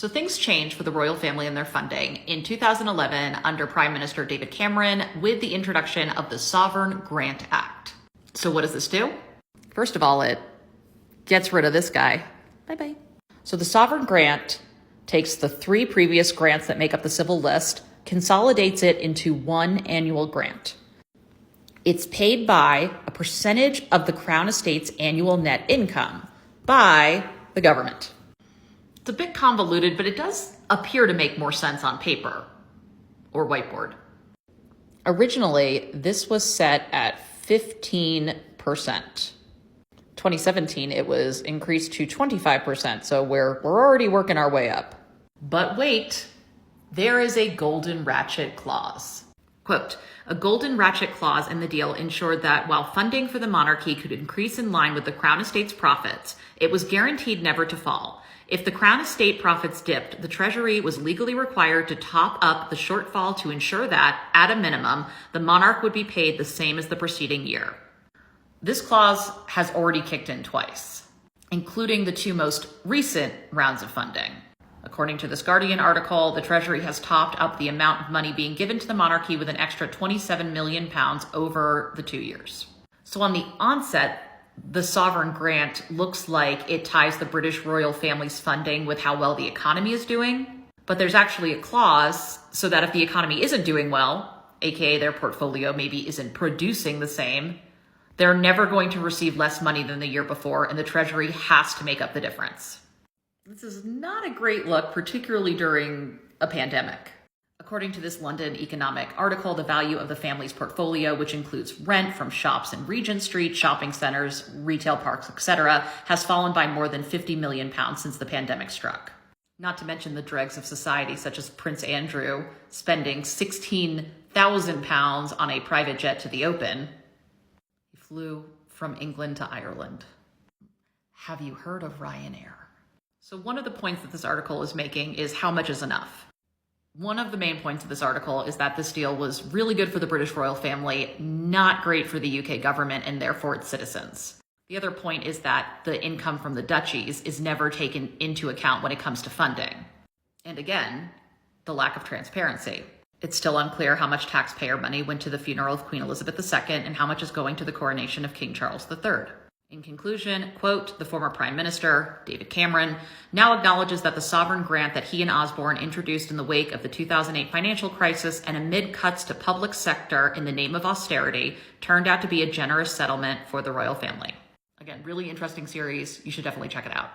So things changed for the royal family and their funding in 2011 under Prime Minister David Cameron with the introduction of the Sovereign Grant Act. So what does this do? First of all, it gets rid of this guy. Bye-bye. So the Sovereign Grant takes the 3 previous grants that make up the civil list, consolidates it into one annual grant. It's paid by a percentage of the Crown Estate's annual net income by the government. It's a bit convoluted, but it does appear to make more sense on paper or whiteboard. Originally, this was set at 15%. 2017, it was increased to 25%, so we're already working our way up. But wait, there is a golden ratchet clause. Quote, a golden ratchet clause in the deal ensured that while funding for the monarchy could increase in line with the Crown Estate's profits, it was guaranteed never to fall. If the Crown Estate profits dipped, the Treasury was legally required to top up the shortfall to ensure that, at a minimum, the monarch would be paid the same as the preceding year. This clause has already kicked in twice, including the 2 most recent rounds of funding. According to this Guardian article, the Treasury has topped up the amount of money being given to the monarchy with an extra £27 million over the 2 years. So on the onset, the sovereign grant looks like it ties the British royal family's funding with how well the economy is doing. But there's actually a clause so that if the economy isn't doing well, aka their portfolio maybe isn't producing the same, they're never going to receive less money than the year before, and the Treasury has to make up the difference. This is not a great look, particularly during a pandemic. According to this London economic article, the value of the family's portfolio, which includes rent from shops in Regent Street, shopping centers, retail parks, etc., has fallen by more than £50 million since the pandemic struck. Not to mention the dregs of society, such as Prince Andrew spending £16,000 on a private jet to the open. He flew from England to Ireland. Have you heard of Ryanair? So one of the points that this article is making is how much is enough. One of the main points of this article is that this deal was really good for the British royal family, not great for the UK government and therefore its citizens. The other point is that the income from the duchies is never taken into account when it comes to funding. And again, the lack of transparency. It's still unclear how much taxpayer money went to the funeral of Queen Elizabeth II and how much is going to the coronation of King Charles III. In conclusion, quote, the former Prime Minister, David Cameron, now acknowledges that the sovereign grant that he and Osborne introduced in the wake of the 2008 financial crisis and amid cuts to public sector in the name of austerity turned out to be a generous settlement for the royal family. Again, really interesting series. You should definitely check it out.